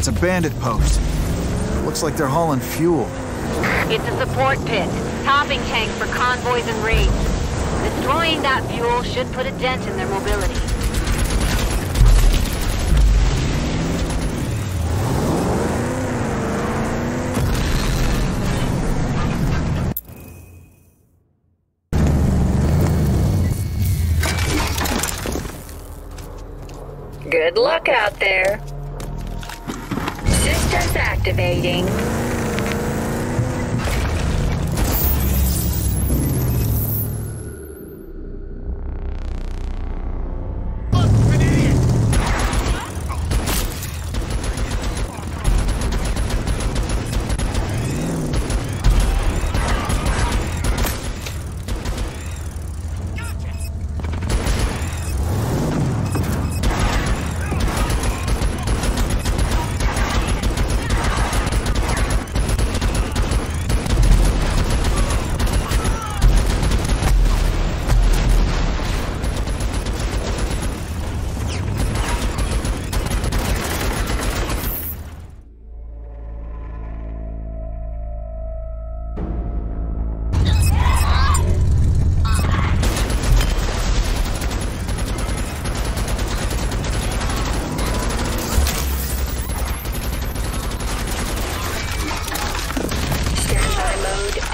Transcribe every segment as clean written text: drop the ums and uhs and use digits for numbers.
It's a bandit post. Looks like they're hauling fuel. It's a support pit. Topping tank for convoys and raids. Destroying that fuel should put a dent in their mobility. Good luck out there. Systems activating.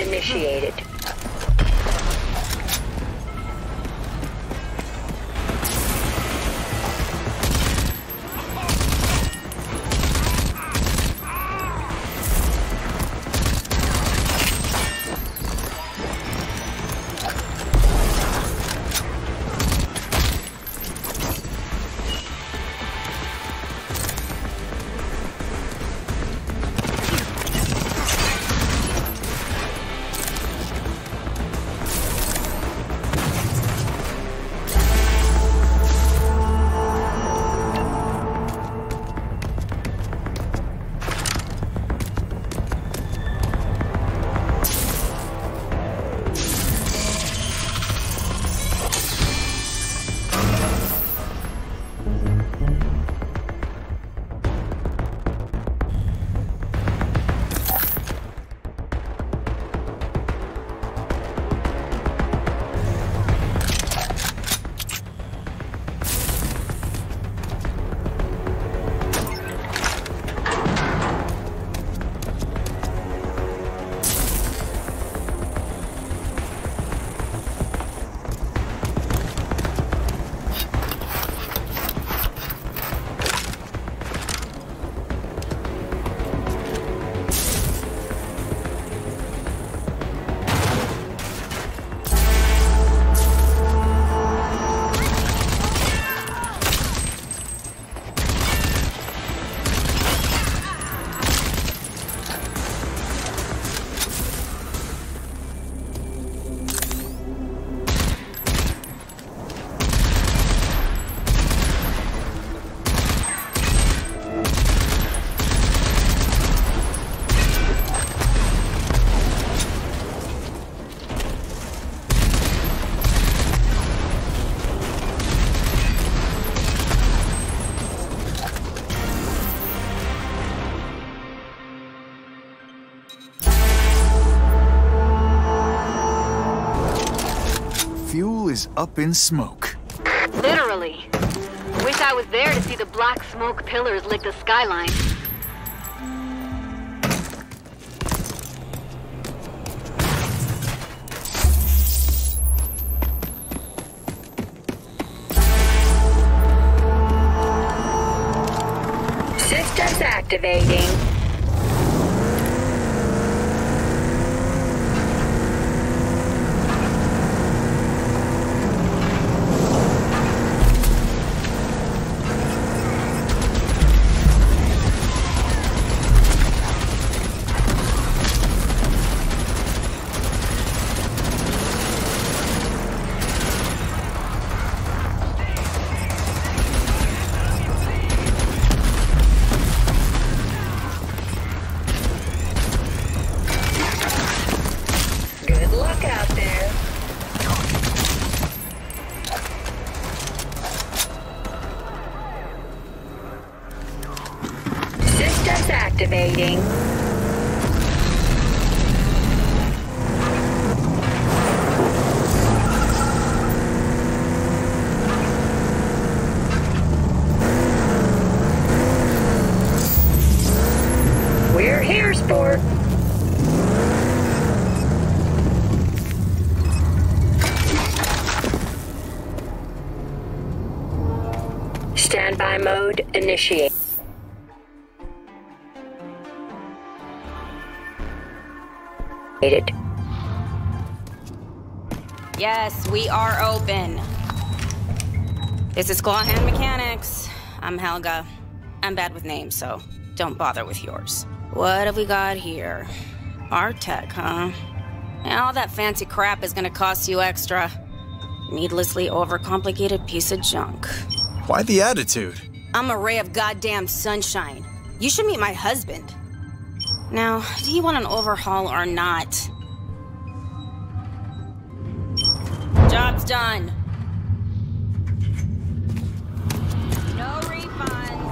Initiated. Fuel is up in smoke. Literally. Wish I was there to see the black smoke pillars lick the skyline. Systems activating. Fly mode initiated. Yes, we are open. This is Clawhand Mechanics. I'm Helga. I'm bad with names, so don't bother with yours. What have we got here? Artec, huh? And all that fancy crap is gonna cost you extra. Needlessly overcomplicated piece of junk. Why the attitude? I'm a ray of goddamn sunshine. You should meet my husband. Now, do you want an overhaul or not? Job's done. No refunds.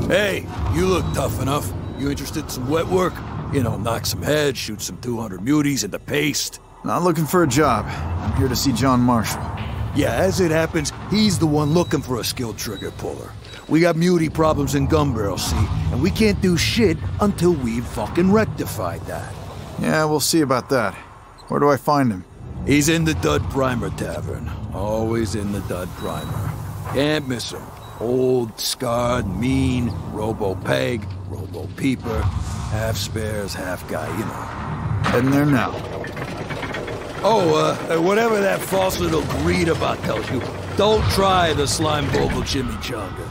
Hey, you look tough enough. You interested in some wet work? You know, knock some heads, shoot some 200 muties into paste. Not looking for a job. I'm here to see John Marshall. Yeah, as it happens, he's the one looking for a skilled trigger puller. We got muty problems in Gun Barrel, see? And we can't do shit until we've fucking rectified that. Yeah, we'll see about that. Where do I find him? He's in the Dud Primer Tavern. Always in the Dud Primer. Can't miss him. Old, scarred, mean, robo-peg, robo-peeper. Half spares, half guy, you know. Heading there now. Oh, whatever that false little greed about tells you, don't try the slime bogle chimichanga.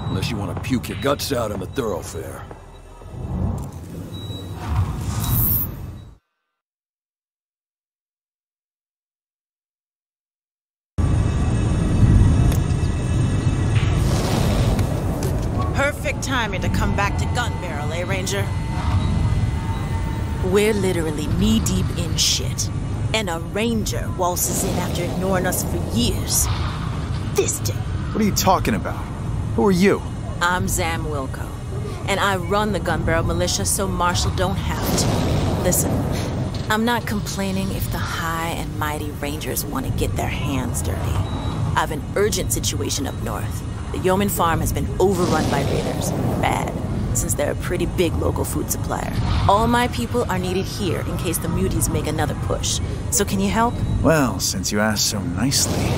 Unless you want to puke your guts out in the thoroughfare. Perfect timing to come back to Gun Barrel, eh, Ranger? We're literally knee-deep in shit. And a Ranger waltzes in after ignoring us for years. This day. What are you talking about? Who are you? I'm Zam Wilco, and I run the Gun Barrel Militia so Marshall don't have to. Listen, I'm not complaining if the high and mighty Rangers want to get their hands dirty. I have an urgent situation up north. The Yeoman Farm has been overrun by raiders. Bad, since they're a pretty big local food supplier. All my people are needed here in case the muties make another push. So can you help? Well, since you asked so nicely.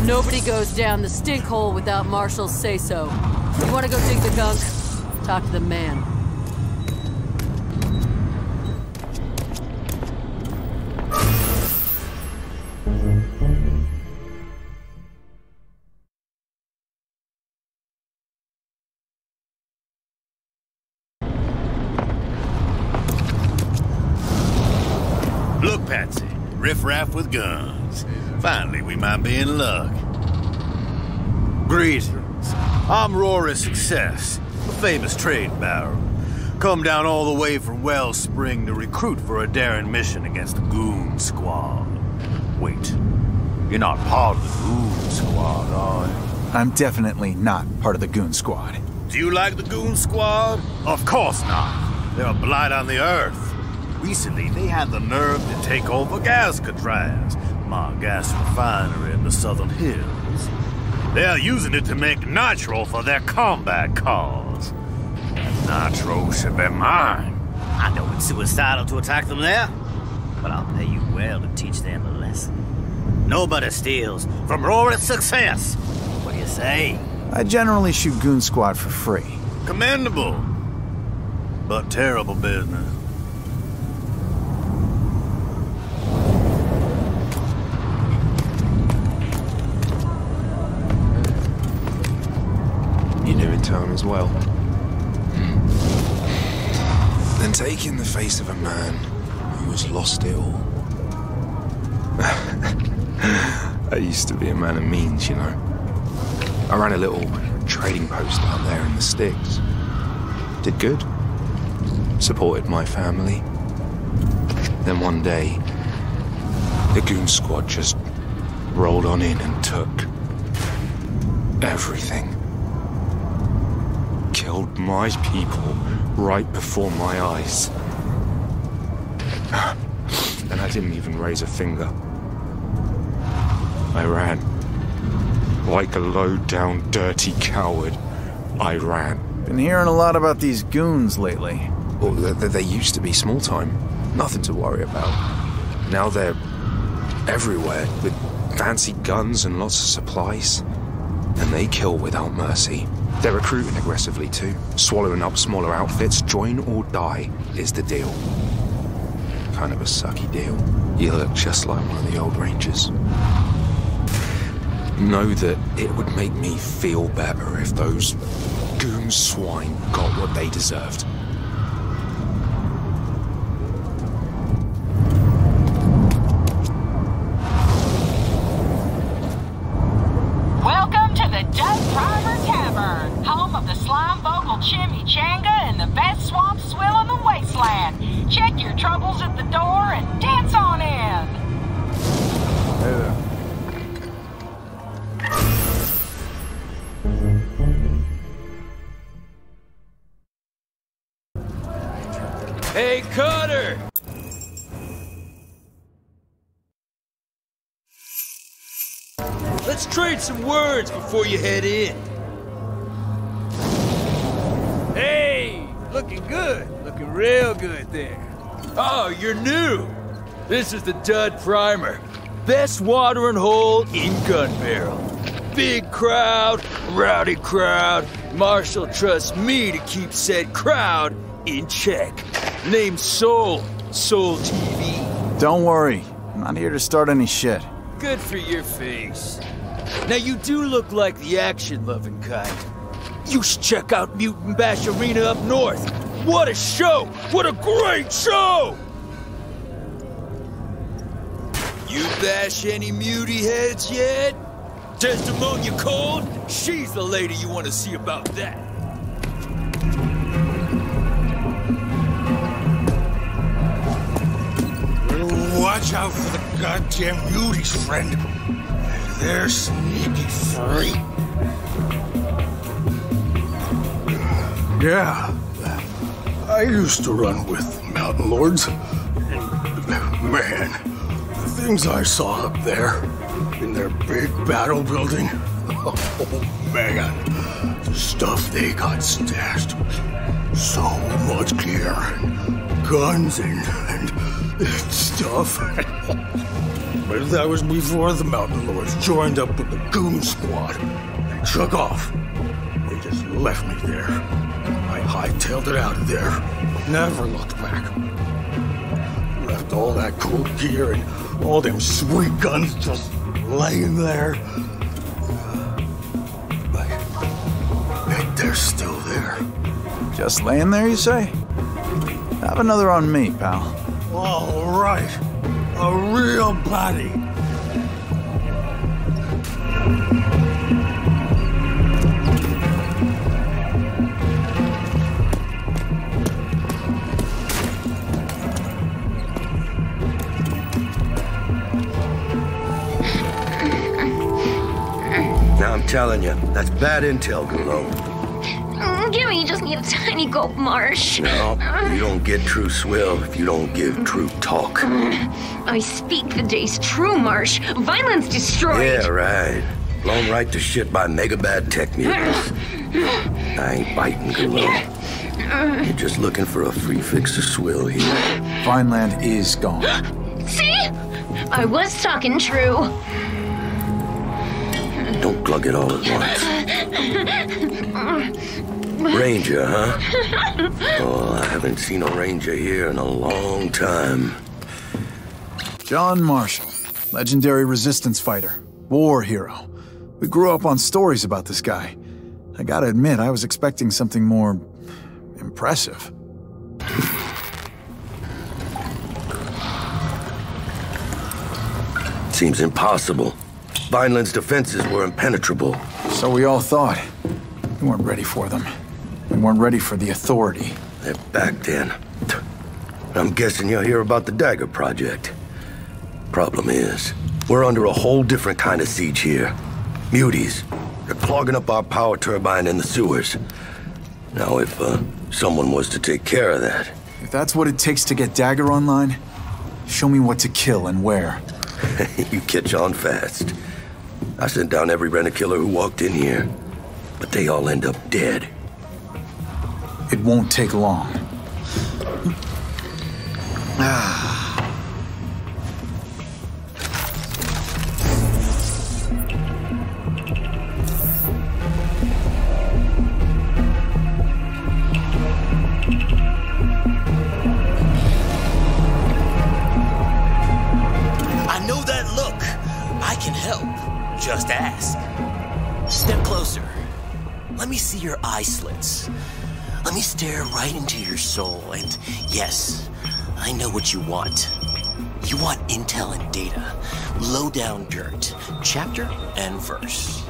Nobody goes down the stink hole without Marshall's say-so. You wanna go dig the gunk? Talk to the man. Look, Patsy. Riff-raff with guns. Finally, we might be in luck. Greetings. I'm Rory Success, a famous trade baron. Come down all the way from Wellspring to recruit for a daring mission against the Goon Squad. Wait, you're not part of the Goon Squad, are you? I'm definitely not part of the Goon Squad. Do you like the Goon Squad? Of course not. They're a blight on the Earth. Recently, they had the nerve to take over Gascatraz, my gas refinery in the Southern Hills. They're using it to make nitro for their combat cars. That nitro should be mine. I know it's suicidal to attack them there, but I'll pay you well to teach them a lesson. Nobody steals from Rory Success. What do you say? I generally shoot Goon Squad for free. Commendable, but terrible business. Town as well. Then taking the face of a man who has lost it all. I used to be a man of means, you know. I ran a little trading post out there in the sticks. Did good. supported my family. Then one day, the goon squad just rolled on in and took everything. Killed my people right before my eyes. And I didn't even raise a finger. I ran. Like a low-down, dirty coward, I ran. Been hearing a lot about these goons lately. Well, they used to be small time. Nothing to worry about. Now they're everywhere, with fancy guns and lots of supplies. And they kill without mercy. They're recruiting aggressively too. Swallowing up smaller outfits. Join or die is the deal. Kind of a sucky deal. You look just like one of the old Rangers. Know that it would make me feel better if those goon swine got what they deserved. Welcome to the Dud Primer Tavern, home of the Slimevogel Chimichanga and the best swamp swill in the wasteland. Check your troubles at the door and dance on in. Hey there. Hey, Cutter! Let's trade some words before you head in. Hey! Looking good. Looking real good there. Oh, you're new. This is the Dud Primer. Best watering hole in Gun Barrel. Big crowd, rowdy crowd. Marshall trusts me to keep said crowd in check. Name's Soul. Soul TV. Don't worry. I'm not here to start any shit. Good for your face. Now you do look like the action-loving kind. You should check out Mutant Bash Arena up north. What a show! What a great show! You bash any muty heads yet? Testimonia Cold? She's the lady you want to see about that. Watch out for the goddamn muties, friend. They're sneaky free. Yeah, I used to run with Mountain Lords. Man, the things I saw up there in their big battle building. Oh, man. The stuff they got stashed. So much gear and guns and stuff. But that was before the Mountain Lords joined up with the Goon Squad and took off. They just left me there. I hightailed it out of there. Never looked back. Left all that cool gear and all them sweet guns just laying there. I bet they're still there. Just laying there, you say? Have another on me, pal. All right. A real body. Now I'm telling you, that's bad intel, Gulo. Gimme, you just need a tiny gulp, Marsh. No, you don't get true swill if you don't give true talk. I speak the day's true, Marsh. Violence destroyed. Yeah, right. Blown right to shit by mega bad tech mutants. I ain't biting, Gulo. You're just looking for a free fix of swill here. Vineland is gone. See? I was talking true. Don't glug it all at once. Ranger, huh? Oh, I haven't seen a ranger here in a long time. John Marshall, legendary resistance fighter, war hero. We grew up on stories about this guy. I gotta admit, I was expecting something more impressive. Seems impossible. Vineland's defenses were impenetrable. So we all thought. We weren't ready for them. We weren't ready for the authority. They're back then. I'm guessing you'll hear about the Dagger Project. Problem is, we're under a whole different kind of siege here. Muties. They're clogging up our power turbine in the sewers. Now, if someone was to take care of that... If that's what it takes to get Dagger online, show me what to kill and where. You catch on fast. I sent down every rent-a-killer who walked in here, but they all end up dead. It won't take long. I know that look. I can help. Just ask. Step closer. Let me see your eye slits. Let me stare right into your soul, and yes, I know what you want. You want intel and data, low-down dirt, chapter and verse.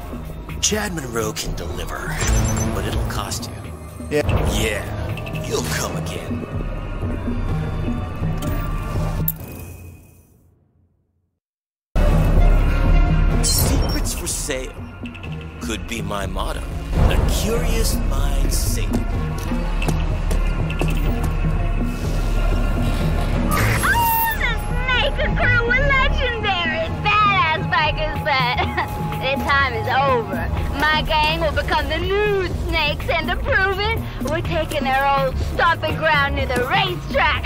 Chad Monroe can deliver, but it'll cost you. Yeah, you'll come again. Secrets for sale could be my motto. A curious mind sink. The crew were legendary, badass bikers, but their time is over. My gang will become the new Snakes, and to prove it, we're taking their old stomping ground near the racetrack.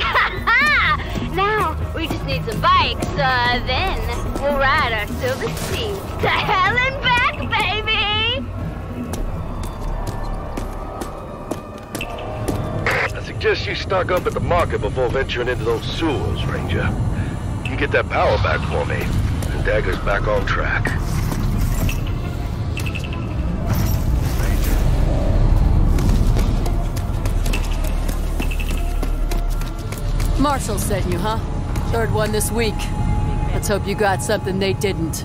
Now, we just need some bikes, then we'll ride our silver steeds to hell and back, baby! I suggest you stock up at the market before venturing into those sewers, Ranger. You can get that power back for me, and Dagger's back on track. Marshall sent you, huh? Third one this week. Let's hope you got something they didn't.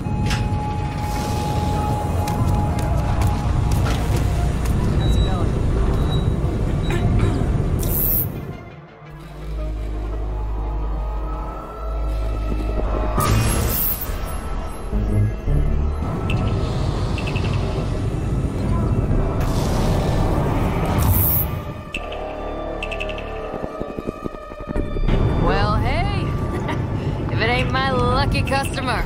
Customer.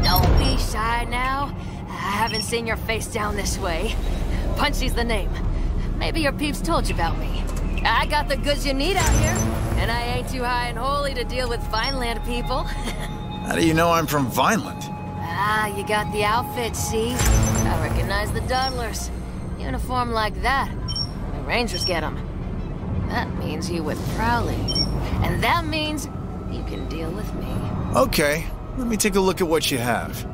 Don't be shy now. I haven't seen your face down this way. Punchy's the name. Maybe your peeps told you about me. I got the goods you need out here, and I ain't too high and holy to deal with Vineland people. How do you know I'm from Vineland? Ah, you got the outfit, see? I recognize the Dudlers. Uniform like that. The Rangers get them. That means you with Prowley. And that means you can deal with me. Okay, let me take a look at what you have.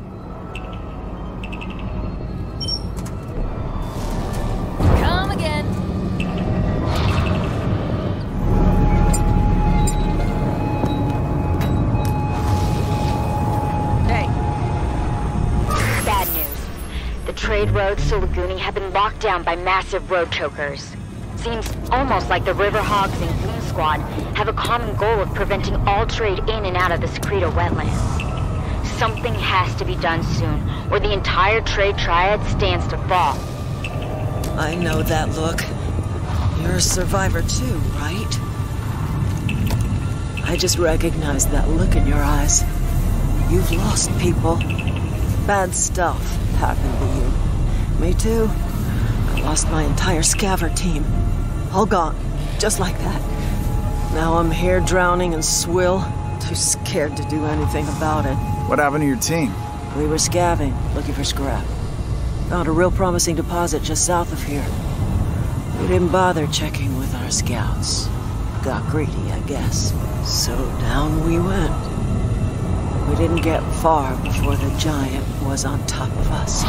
Come again. Hey. Bad news. The trade roads to Laguni have been locked down by massive road chokers. Seems almost like the River Hogs and Goon Squad have a common goal of preventing all trade in and out of the Secreto wetlands. Something has to be done soon, or the entire trade triad stands to fall. I know that look. You're a survivor too, right? I just recognized that look in your eyes. You've lost people. Bad stuff happened to you. Me too. I lost my entire scaver team. All gone, just like that. Now I'm here drowning in swill, too scared to do anything about it. What happened to your team? We were scavving, looking for scrap. Found a real promising deposit just south of here. We didn't bother checking with our scouts. Got greedy, I guess. So down we went. We didn't get far before the giant was on top of us.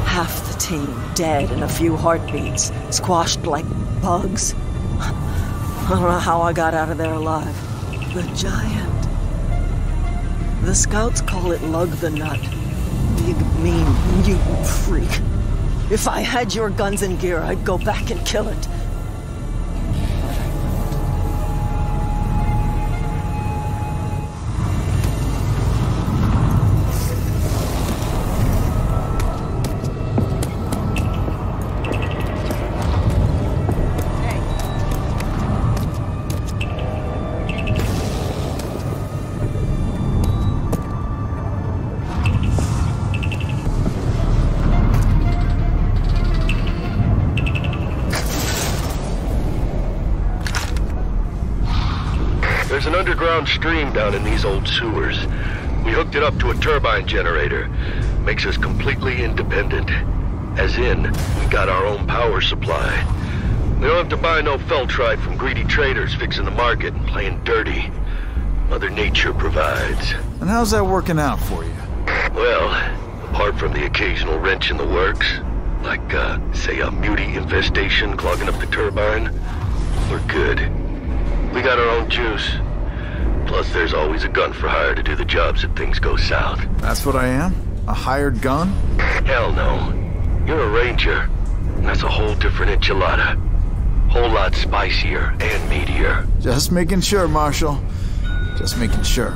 Half the team dead in a few heartbeats, squashed like bugs. I don't know how I got out of there alive. The giant. The scouts call it Lug the Nut. Big, mean, mutant freak. If I had your guns and gear, I'd go back and kill it. But I underground stream down in these old sewers. We hooked it up to a turbine generator. Makes us completely independent. As in, we got our own power supply. We don't have to buy no feltrite from greedy traders fixing the market and playing dirty. Mother Nature provides. And how's that working out for you? Well, apart from the occasional wrench in the works, like, say, a mutie infestation clogging up the turbine, we're good. We got our own juice. Plus, there's always a gun for hire to do the jobs if things go south. That's what I am? A hired gun? Hell no. You're a ranger, and that's a whole different enchilada. Whole lot spicier and meatier. Just making sure, Marshal. Just making sure.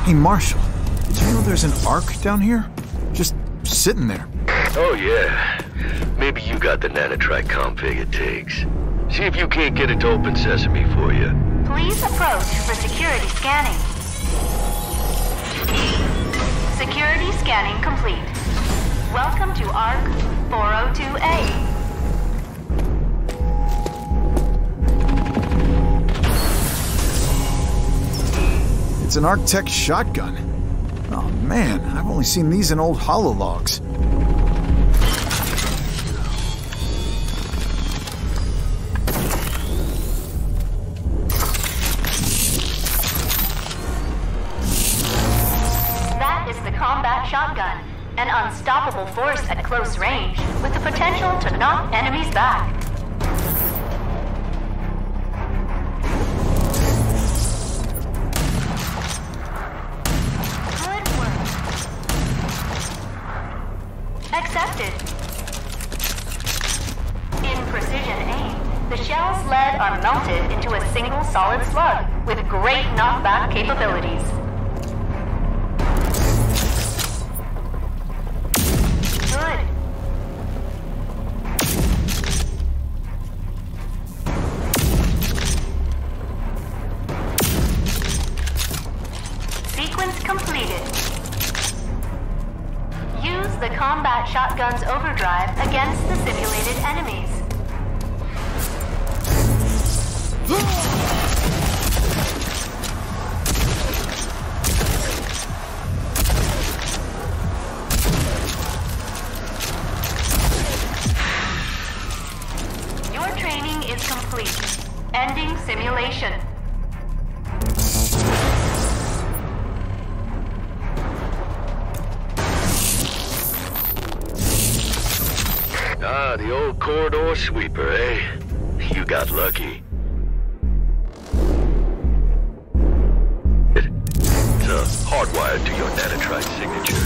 Hey, Marshal, did you know there's an Ark down here? Just sitting there. Oh, yeah. Maybe you got the nanotrite config it takes. See if you can't get it to open sesame for you. Please approach for security scanning. Security scanning complete. Welcome to Ark 402A. It's an Arc-Tech shotgun. Oh man, I've only seen these in old holologs. That is the combat shotgun, an unstoppable force at close range, with the potential to knock enemies back. Accepted. In precision aim, the shell's lead are melted into a single solid slug with great knockback capabilities. Good. Sequence completed. Use the combat shotgun's overdrive against the simulated enemies. Your training is complete. Ending simulation. Ah, the old corridor sweeper, eh? You got lucky. It's hardwired to your nanotrite signature.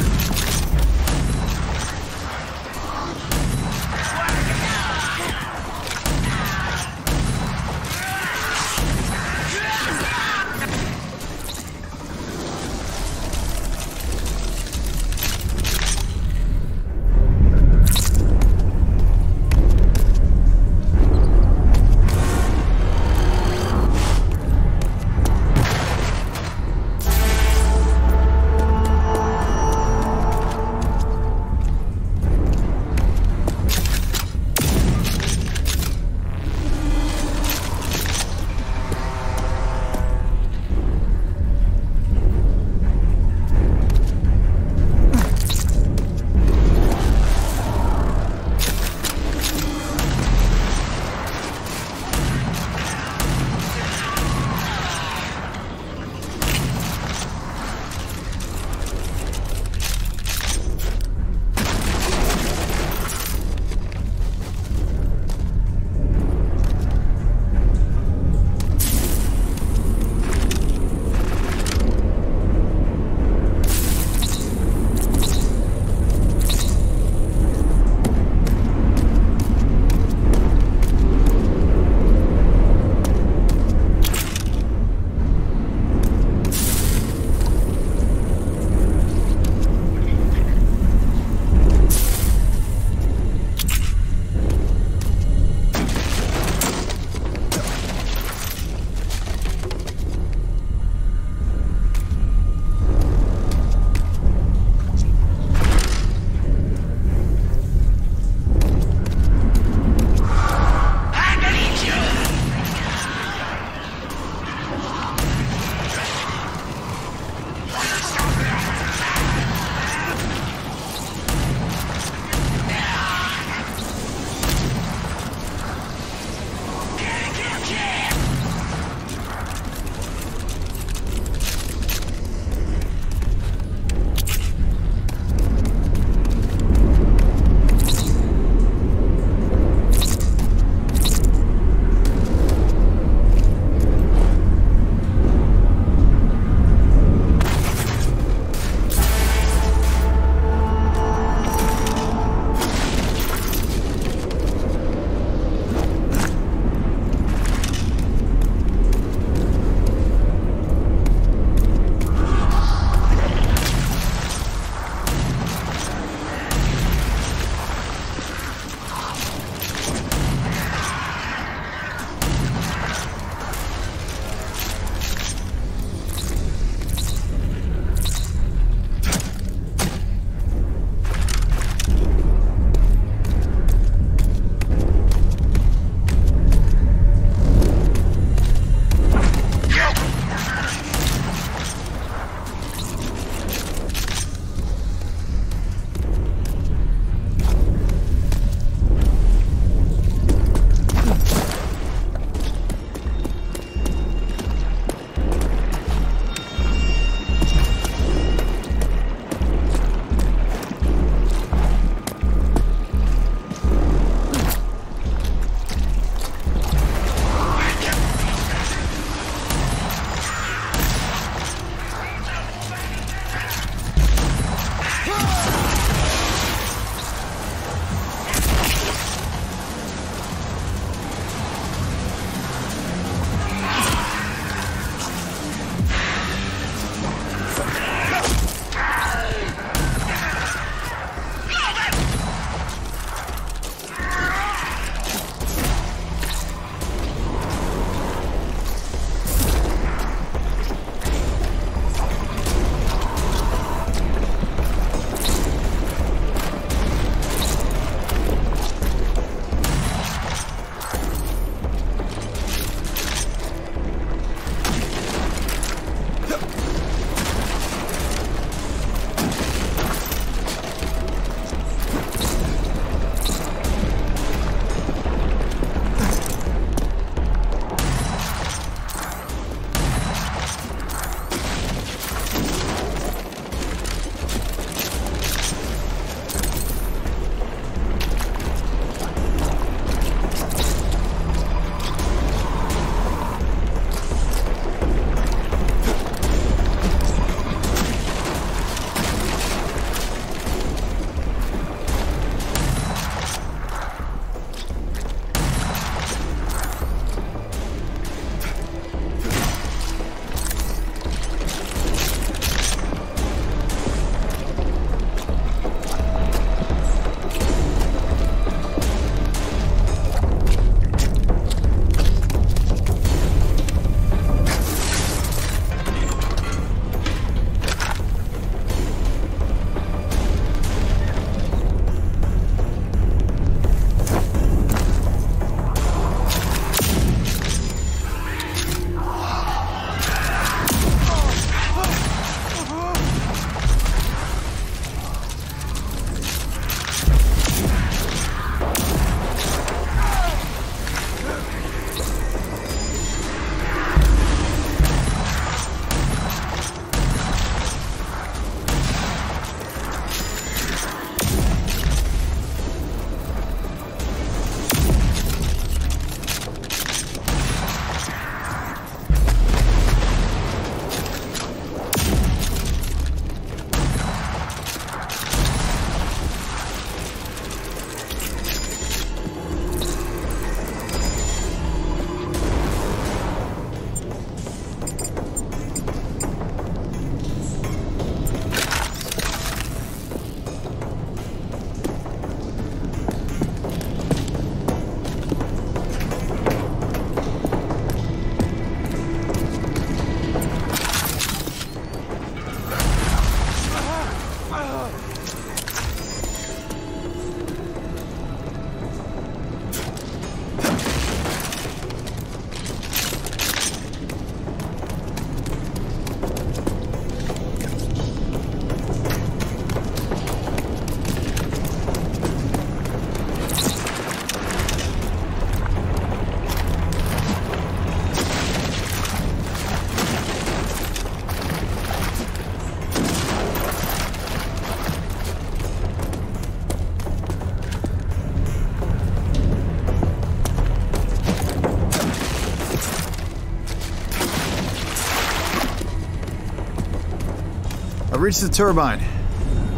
I reached the turbine.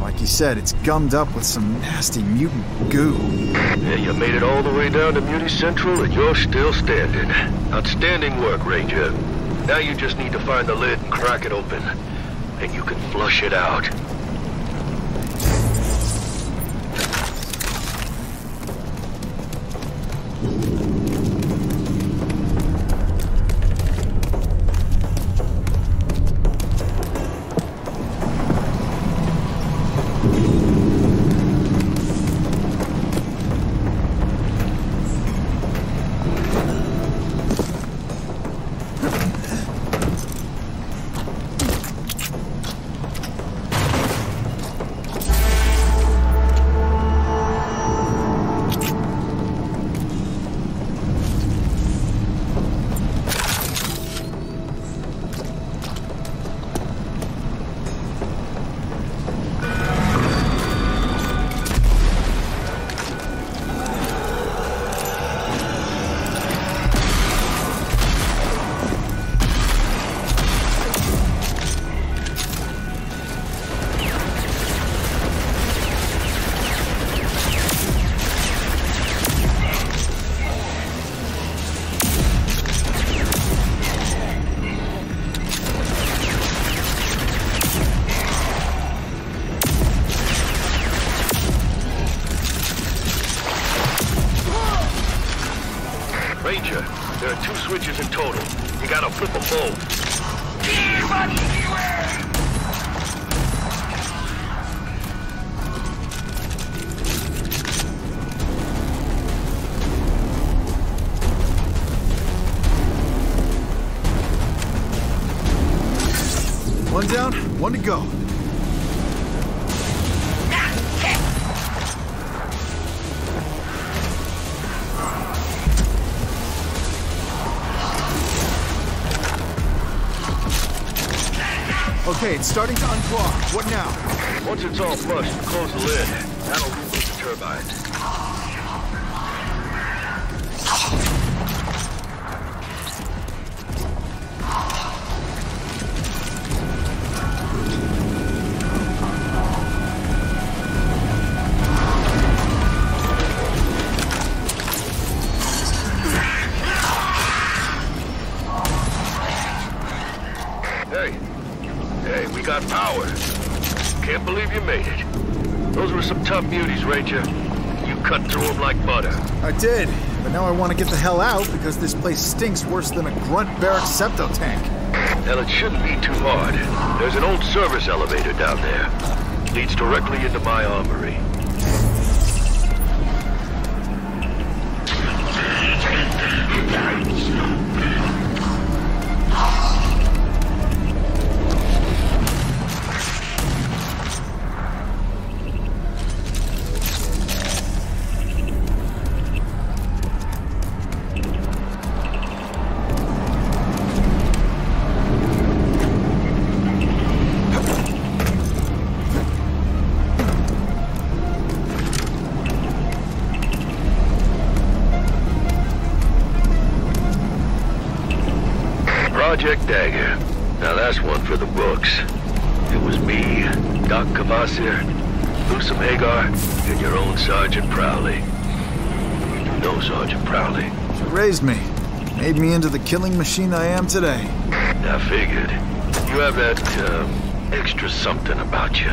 Like you said, it's gummed up with some nasty mutant goo. Yeah, you made it all the way down to Muty Central and you're still standing. Outstanding work, Ranger. Now you just need to find the lid and crack it open. And you can flush it out. Ranger, there are 2 switches in total. You gotta flip them both. One down, one to go. Okay, it's starting to unclog. What now? Once it's all flushed, close the lid. That'll reboot the turbine. Hey, we got power. Can't believe you made it. Those were some tough beauties, Ranger. You cut through them like butter. I did, but now I want to get the hell out because this place stinks worse than a grunt barrack septo tank. Well, it shouldn't be too hard. There's an old service elevator down there. Leads directly into my armory. Project Dagger. Now that's one for the books. It was me, Doc Kvasir, Lusum Hagar, and your own Sergeant Prowley. You know Sergeant Prowley. She raised me. Made me into the killing machine I am today. I figured. You have that, extra something about you.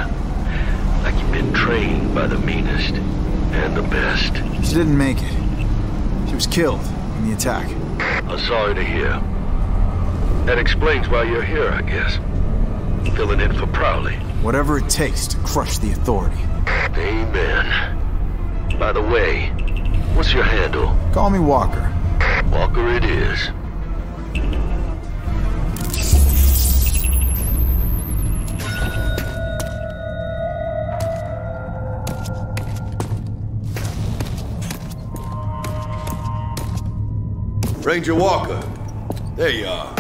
Like you've been trained by the meanest and the best. She didn't make it. She was killed in the attack. I'm sorry to hear. That explains why you're here, I guess. Filling in for Prowley. Whatever it takes to crush the Authority. Amen. By the way, what's your handle? Call me Walker. Walker it is. Ranger Walker. There you are.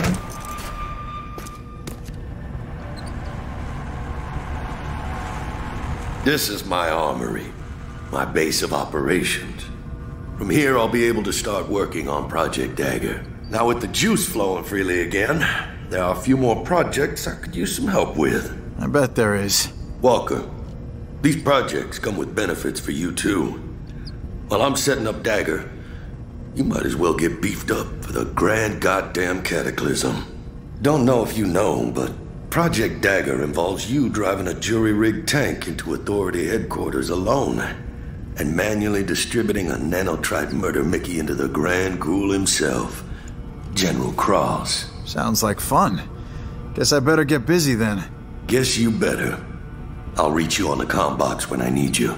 This is my armory, my base of operations. From here, I'll be able to start working on Project Dagger. Now with the juice flowing freely again, there are a few more projects I could use some help with. I bet there is. Walker, these projects come with benefits for you too. While I'm setting up Dagger, you might as well get beefed up for the grand goddamn cataclysm. Don't know if you know, but Project Dagger involves you driving a jury-rigged tank into Authority headquarters alone and manually distributing a nanotrite murder Mickey into the Grand Ghoul himself, General Cross. Sounds like fun. Guess I better get busy then. Guess you better. I'll reach you on the comm box when I need you.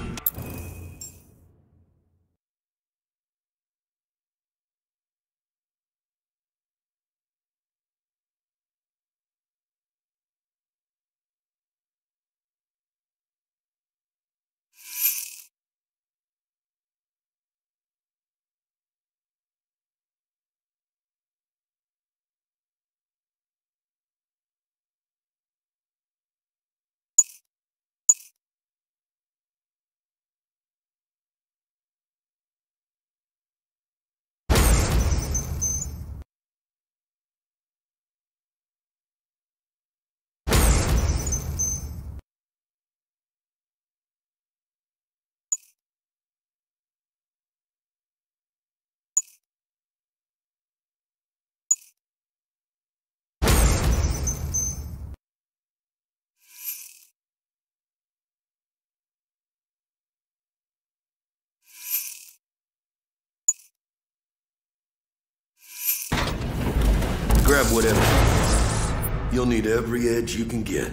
Grab whatever. You'll need every edge you can get.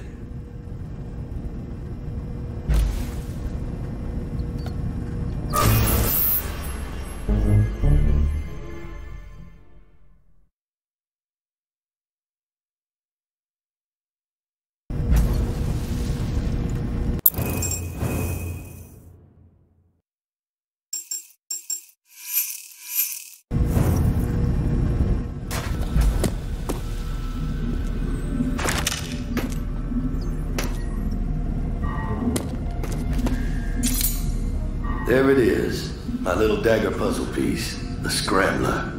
There it is, my little Dagger puzzle piece, the Scrambler.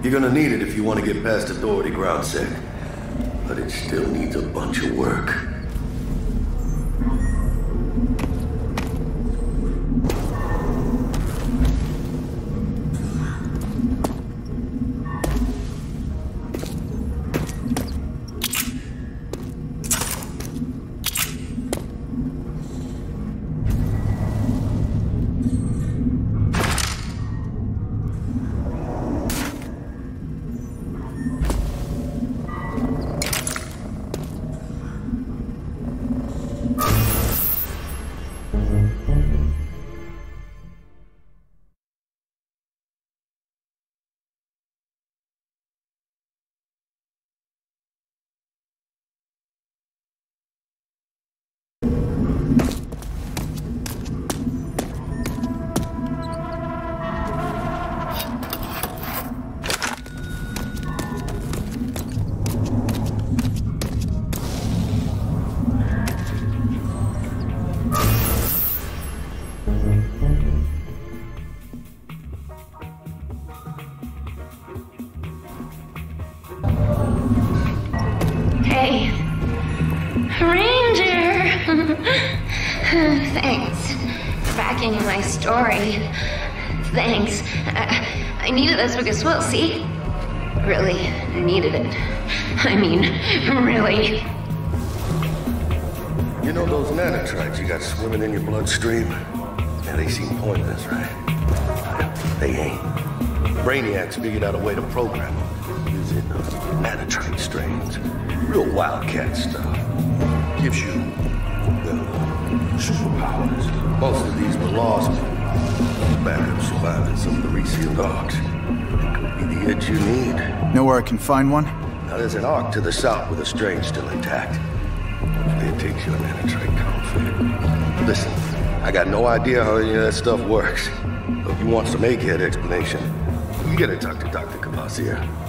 You're gonna need it if you want to get past Authority ground sec, but it still needs a bunch of work. Hey, Ranger! Thanks for backing my story. Thanks. I needed this because, well, see? Really needed it. I mean, really. You know those nanotrites you got swimming in your bloodstream? Yeah, they seem pointless, right? They ain't. Brainiacs figured out a way to program them using nanotrite strains. Real wildcat stuff. Gives you, well, superpowers. Most of these were lost. Backup surviving some of the resealed arcs. That could be the edge you need. Know where I can find one? Now there's an arc to the south with a strain still intact. Hopefully it takes you a nanotrite conflict. Listen, I got no idea how any of that stuff works. But if you want some egghead explanation, you gotta talk to Dr. Cavassier.